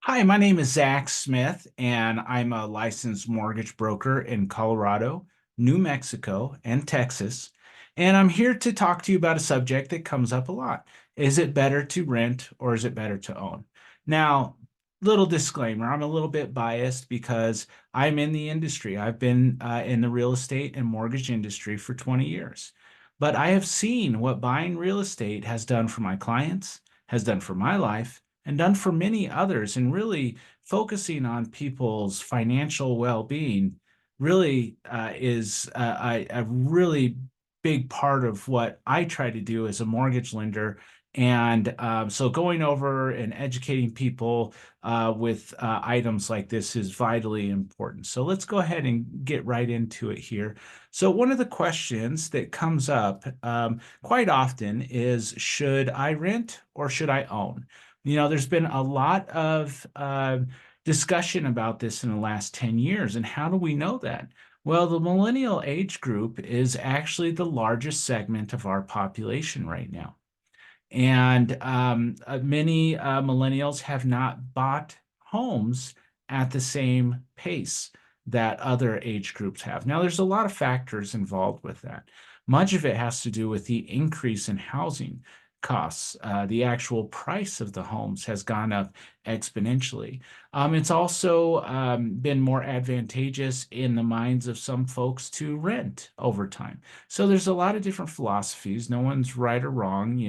Hi, my name is Zach Smith, and I'm a licensed mortgage broker in Colorado, New Mexico, and Texas. And I'm here to talk to you about a subject that comes up a lot. Is it better to rent or is it better to own? Now, little disclaimer, I'm a little bit biased because I'm in the industry. I've been in the real estate and mortgage industry for 20 years. But I have seen what buying real estate has done for my clients, has done for my life and done for many others, and really focusing on people's financial well-being really is a really big part of what I try to do as a mortgage lender. And so going over and educating people with items like this is vitally important. So let's go ahead and get right into it here. So one of the questions that comes up quite often is, should I rent or should I own? There's been a lot of discussion about this in the last 10 years. And how do we know that? Well, the millennial age group is actually the largest segment of our population right now. And many millennials have not bought homes at the same pace that other age groups have. Now, there's a lot of factors involved with that. Much of it has to do with the increase in housing costs. The actual price of the homes has gone up exponentially. It's also been more advantageous in the minds of some folks to rent over time. So there's a lot of different philosophies. No one's right or wrong.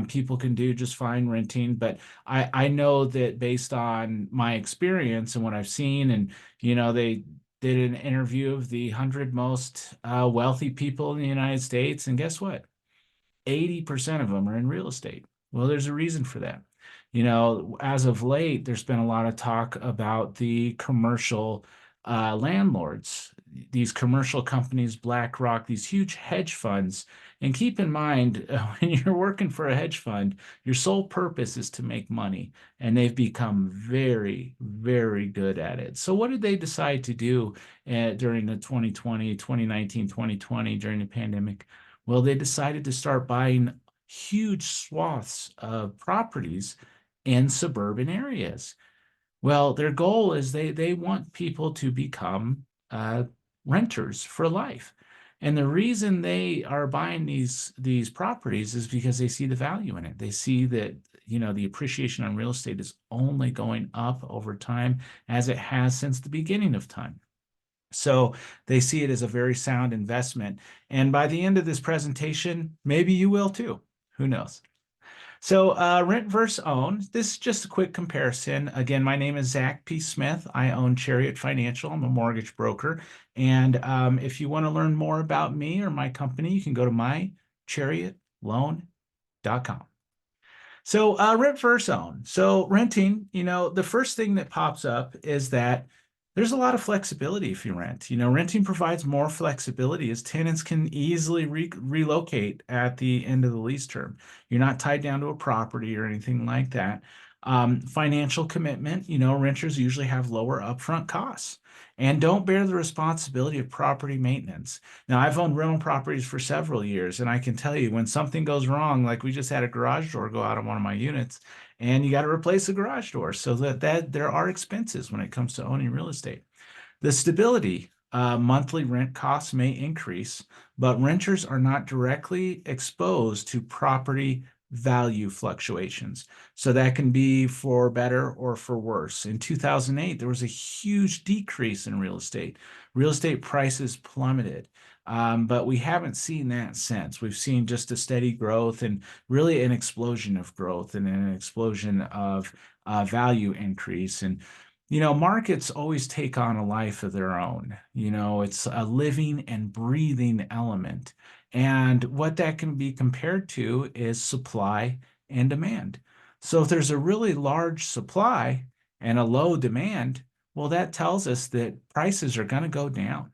People can do just fine renting, but I know that based on my experience and what I've seen, and they did an interview of the 100 most wealthy people in the United States, and guess what? 80% of them are in real estate. Well, there's a reason for that. As of late, there's been a lot of talk about the commercial landlords, these commercial companies, BlackRock, these huge hedge funds. And keep in mind, when you're working for a hedge fund, your sole purpose is to make money. And they've become very, very good at it. So, what did they decide to do during the 2020, 2019, 2020, during the pandemic? Well, they decided to start buying huge swaths of properties in suburban areas. Well, their goal is they want people to become renters for life. And the reason they are buying these properties is because they see the value in it. They see that, the appreciation on real estate is only going up over time as it has since the beginning of time. So they see it as a very sound investment. And by the end of this presentation, maybe you will too. Who knows? So rent versus own. This is just a quick comparison. Again, my name is Zach P. Smith. I own Chariot Financial. I'm a mortgage broker. And if you want to learn more about me or my company, you can go to mychariotloan.com. So rent versus own. So renting, the first thing that pops up is that there's a lot of flexibility if you rent. Renting provides more flexibility as tenants can easily relocate at the end of the lease term. You're not tied down to a property or anything like that. Financial commitment, renters usually have lower upfront costs and don't bear the responsibility of property maintenance. Now, I've owned rental properties for several years, and I can tell you when something goes wrong, like we just had a garage door go out on one of my units, and you got to replace the garage door. So that there are expenses when it comes to owning real estate. The stability, monthly rent costs may increase, but renters are not directly exposed to property value fluctuations. So that can be for better or for worse. In 2008, there was a huge decrease in real estate. Real estate prices plummeted. But we haven't seen that since. We've seen just a steady growth and really an explosion of growth and an explosion of value increase. And markets always take on a life of their own. It's a living and breathing element. And what that can be compared to is supply and demand. So if there's a really large supply and a low demand, well, that tells us that prices are going to go down.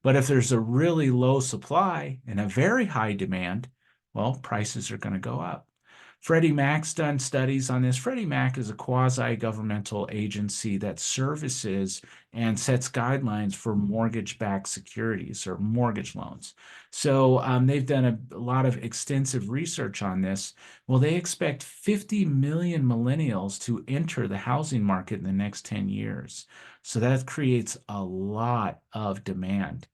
But if there's a really low supply and a very high demand, well, prices are going to go up. Freddie Mac's done studies on this. Freddie Mac is a quasi-governmental agency that services and sets guidelines for mortgage-backed securities or mortgage loans. So they've done a lot of extensive research on this. Well, they expect 50 million millennials to enter the housing market in the next 10 years. So that creates a lot of demand.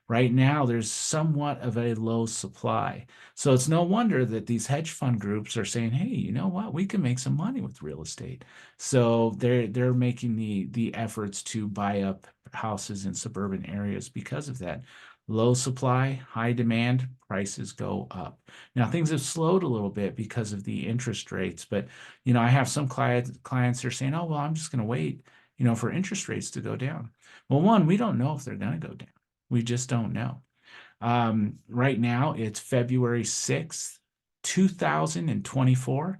Right now, there's somewhat of a low supply. So it's no wonder that these hedge fund groups are saying, "Hey, you know what? We can make some money with real estate." So they're making the efforts to buy up houses in suburban areas because of that. Low supply, high demand, prices go up. Now things have slowed a little bit because of the interest rates, but I have some clients that are saying, "Oh, well, I'm just going to wait, for interest rates to go down." Well, one, we don't know if they're going to go down. We just don't know. Right now, it's February 6th, 2024.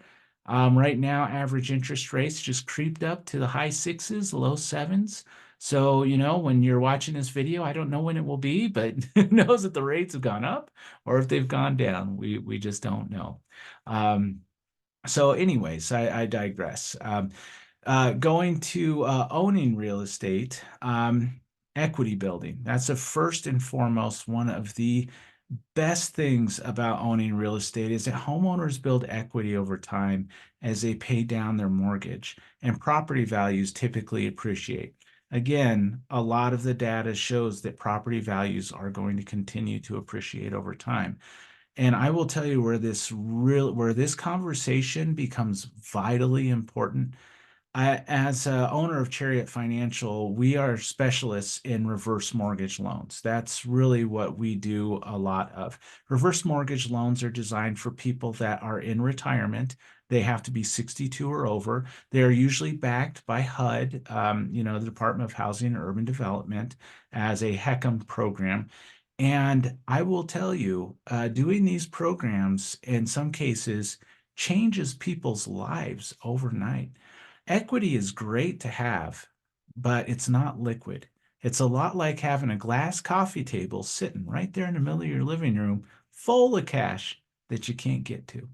Right now, average interest rates just creeped up to the high sixes, low sevens. So, when you're watching this video, I don't know when it will be, but who knows if the rates have gone up or if they've gone down. We just don't know. So anyways, I digress. Going to owning real estate, equity building. That's a first and foremost one of the best things about owning real estate is that homeowners build equity over time as they pay down their mortgage, and property values typically appreciate. Again, a lot of the data shows that property values are going to continue to appreciate over time. And I will tell you where this conversation becomes vitally important. As a owner of Chariot Financial, we are specialists in reverse mortgage loans. That's really what we do a lot of. Reverse mortgage loans are designed for people that are in retirement. They have to be 62 or over. They are usually backed by HUD, the Department of Housing and Urban Development, as a HECM program. And I will tell you, doing these programs in some cases changes people's lives overnight. Equity is great to have, but it's not liquid. It's a lot like having a glass coffee table sitting right there in the middle of your living room full of cash that you can't get to.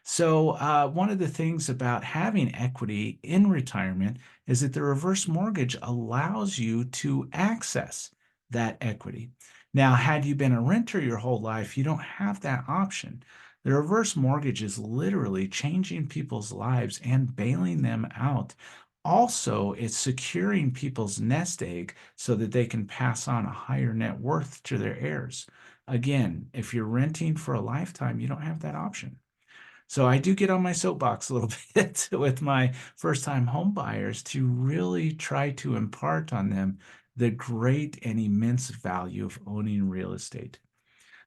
So, one of the things about having equity in retirement is that the reverse mortgage allows you to access that equity. Now, had you been a renter your whole life, you don't have that option. The reverse mortgage is literally changing people's lives and bailing them out. Also, it's securing people's nest egg so that they can pass on a higher net worth to their heirs. Again, if you're renting for a lifetime, you don't have that option. So I do get on my soapbox a little bit with my first-time home buyers to really try to impart on them the great and immense value of owning real estate.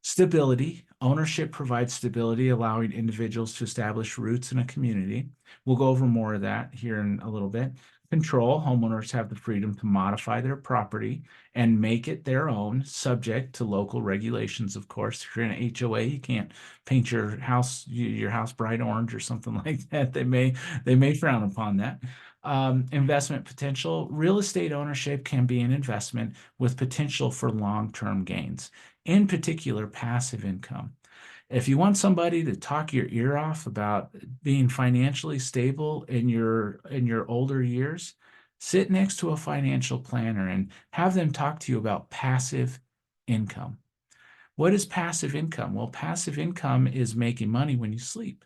Stability. Ownership provides stability, allowing individuals to establish roots in a community. We'll go over more of that here in a little bit. Control. Homeowners have the freedom to modify their property and make it their own, subject to local regulations, of course. If you're in an HOA, you can't paint your house bright orange or something like that. They may frown upon that. Investment potential. Real estate ownership can be an investment with potential for long-term gains, in particular passive income. If you want somebody to talk your ear off about being financially stable in your older years, sit next to a financial planner and have them talk to you about passive income. What is passive income? Well, passive income is making money when you sleep.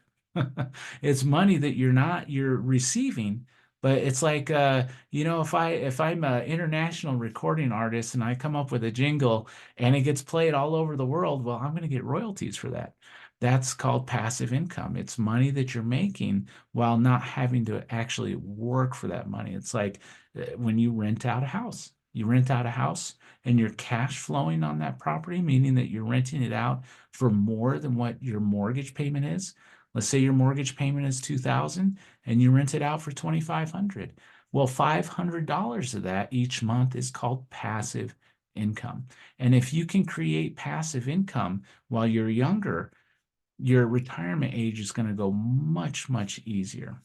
It's money that you're receiving, but it's like if I'm an international recording artist and I come up with a jingle and it gets played all over the world, well, I'm going to get royalties for that. That's called passive income. It's money that you're making while not having to actually work for that money. It's like when you rent out a house. You rent out a house and you're cash flowing on that property, meaning that you're renting it out for more than what your mortgage payment is. Let's say your mortgage payment is $2,000 and you rent it out for $2,500. Well, $500 of that each month is called passive income. And if you can create passive income while you're younger, your retirement age is going to go much, much easier.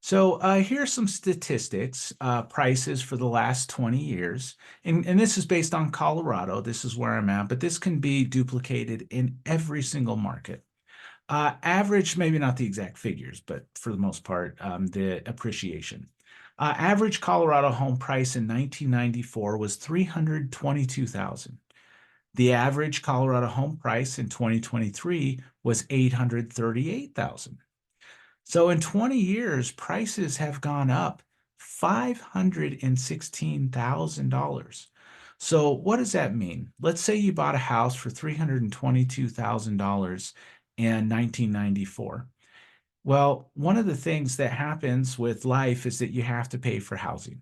So here's some statistics, prices for the last 20 years. And this is based on Colorado. This is where I'm at, but this can be duplicated in every single market. Average, maybe not the exact figures, but for the most part, the appreciation. Average Colorado home price in 1994 was 322,000. The average Colorado home price in 2023 was 838,000. So in 20 years, prices have gone up $516,000. So what does that mean? Let's say you bought a house for $322,000 in 1994. Well, one of the things that happens with life is that you have to pay for housing.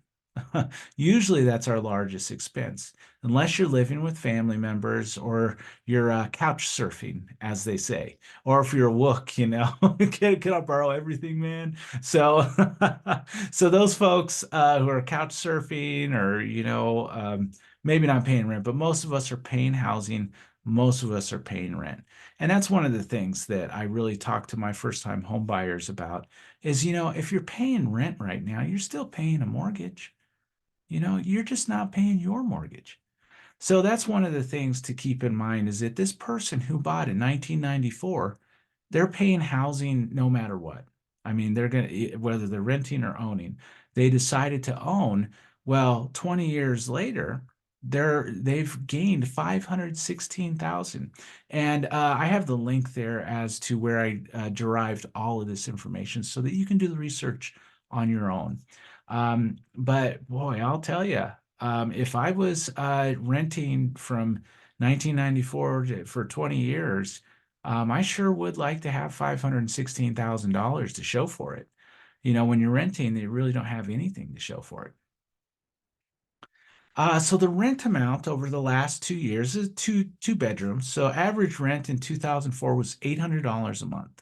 Usually that's our largest expense, unless you're living with family members or you're couch surfing, as they say, or if you're a wook, can I borrow everything, man? So, so those folks who are couch surfing or, maybe not paying rent, but most of us are paying housing. Most of us are paying rent. And that's one of the things that I really talk to my first time home buyers about is, if you're paying rent right now, you're still paying a mortgage. You're just not paying your mortgage. So that's one of the things to keep in mind is that this person who bought in 1994, they're paying housing no matter what. I mean, they're going to, whether they're renting or owning, they decided to own. Well, 20 years later, they've gained 516,000. And I have the link there as to where I derived all of this information so that you can do the research on your own. But boy, I'll tell you, if I was renting from 1994 for 20 years, I sure would like to have $516,000 to show for it. When you're renting, you really don't have anything to show for it. So the rent amount over the last 2 years is two bedrooms. So average rent in 2004 was $800 a month.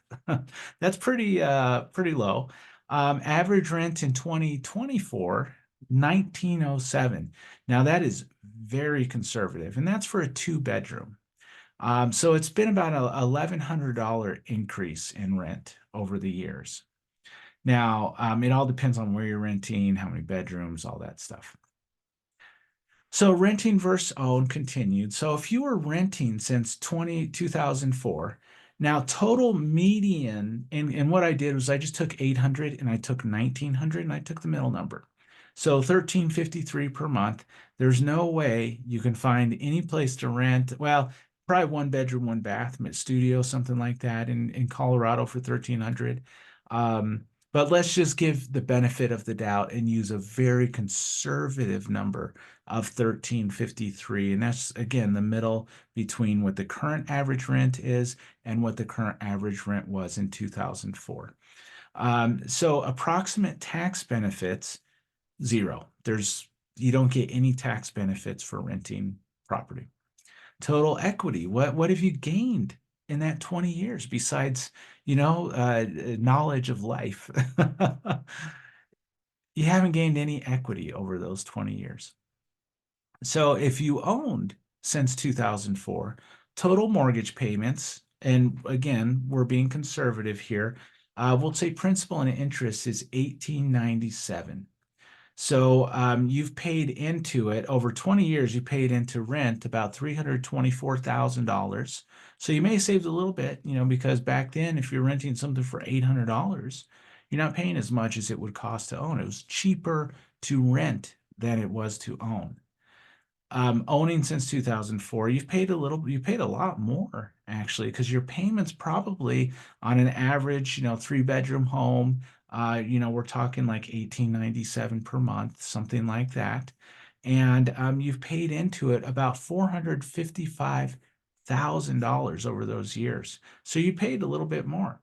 That's pretty low. Average rent in 2024, 1907. Now that is very conservative, and that's for a two bedroom. So it's been about a $1,100 increase in rent over the years. Now, it all depends on where you're renting, how many bedrooms, all that stuff. So renting versus own continued. So if you were renting since 2004, now total median, and what I did was I just took 800 and I took 1900 and I took the middle number. So 1353 per month. There's no way you can find any place to rent. Well, probably one bedroom, one bath, studio, something like that in Colorado for 1300. But let's just give the benefit of the doubt and use a very conservative number of 1353. And that's again the middle between what the current average rent is and what the current average rent was in 2004. So approximate tax benefits, zero. You don't get any tax benefits for renting property. Total equity, what have you gained in that 20 years besides, knowledge of life? You haven't gained any equity over those 20 years. So if you owned since 2004, total mortgage payments, and again, we're being conservative here, we'll say principal and interest is 1897. So you've paid into it over 20 years, you paid into rent about $324,000. So you may have saved a little bit, because back then, if you're renting something for $800, you're not paying as much as it would cost to own. It was cheaper to rent than it was to own. Owning since 2004, you paid a lot more actually, because your payments probably on an average, three-bedroom home, we're talking like 1897 per month, something like that. And you've paid into it about $455,000 over those years. So you paid a little bit more.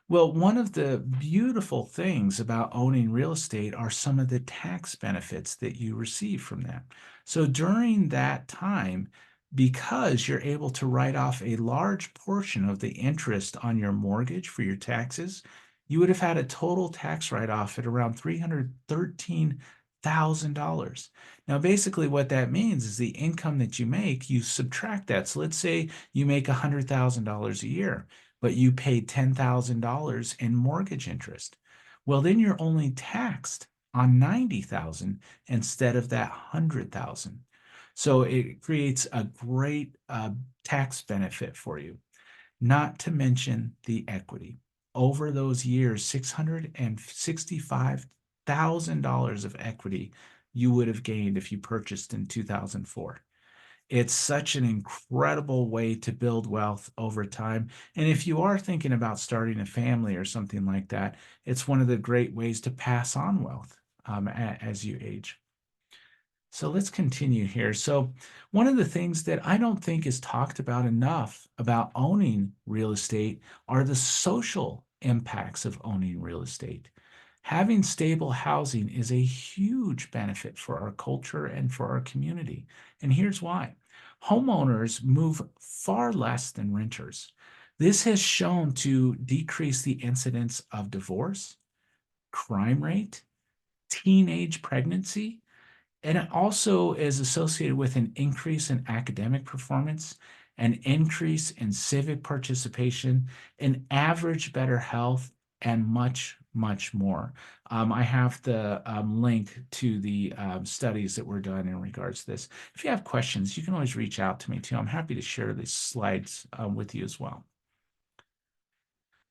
Well, one of the beautiful things about owning real estate are some of the tax benefits that you receive from that. So during that time, because you're able to write off a large portion of the interest on your mortgage for your taxes, you would have had a total tax write-off at around $313,000. Now, basically what that means is the income that you make, you subtract that. So let's say you make $100,000 a year, but you paid $10,000 in mortgage interest. Well, then you're only taxed on 90,000 instead of that 100,000. So it creates a great tax benefit for you. not to mention the equity. Over those years, $665,000 of equity you would have gained if you purchased in 2004. It's such an incredible way to build wealth over time. And if you are thinking about starting a family or something like that, it's one of the great ways to pass on wealth as you age. So let's continue here. So, one of the things that I don't think is talked about enough about owning real estate are the social impacts of owning real estate. Having stable housing is a huge benefit for our culture and for our community. And here's why: homeowners move far less than renters. This has shown to decrease the incidence of divorce, crime rate, teenage pregnancy, and it also is associated with an increase in academic performance, an increase in civic participation, an average better health, and much, much more. I have the link to the studies that were done in regards to this. If you have questions, you can always reach out to me too. I'm happy to share these slides with you as well.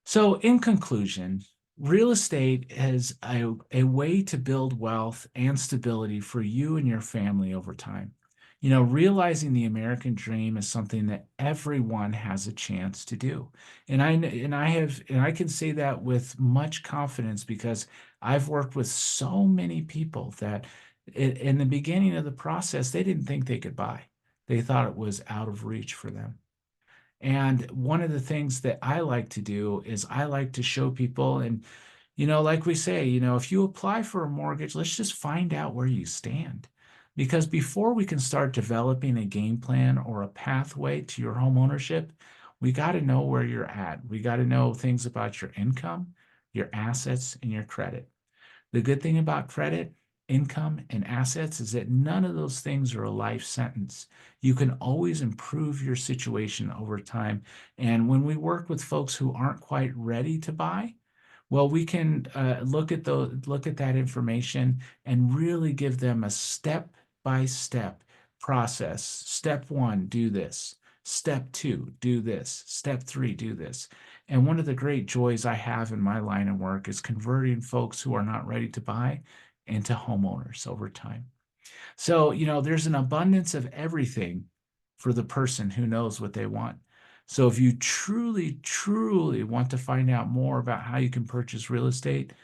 So, in conclusion, real estate is a way to build wealth and stability for you and your family over time. You know, realizing the American dream is something that everyone has a chance to do. And I can say that with much confidence because I've worked with so many people that in the beginning of the process, they didn't think they could buy. They thought it was out of reach for them. And one of the things that I like to do is I like to show people, and, like we say, if you apply for a mortgage, let's just find out where you stand. Because before we can start developing a game plan or a pathway to your home ownership, we got to know where you're at. We got to know things about your income, your assets, and your credit. The good thing about credit, income, and assets is that none of those things are a life sentence. You can always improve your situation over time. And when we work with folks who aren't quite ready to buy, well, we can look at that information and really give them a step by step process. Step one, do this. Step two, do this. Step three, do this. And one of the great joys I have in my line of work is converting folks who are not ready to buy into homeowners over time. So, there's an abundance of everything for the person who knows what they want. So, if you truly, truly want to find out more about how you can purchase real estate,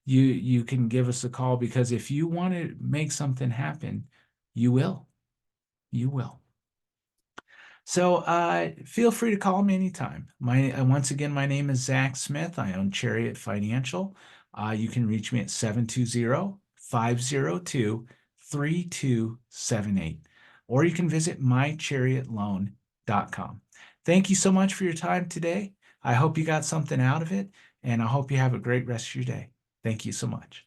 you can give us a call, because if you want to make something happen, you will. You will. So feel free to call me anytime. Once again, my name is Zach Smith. I own Chariot Financial. You can reach me at 720-502-3278, or you can visit mychariotloan.com. Thank you so much for your time today. I hope you got something out of it, and I hope you have a great rest of your day. Thank you so much.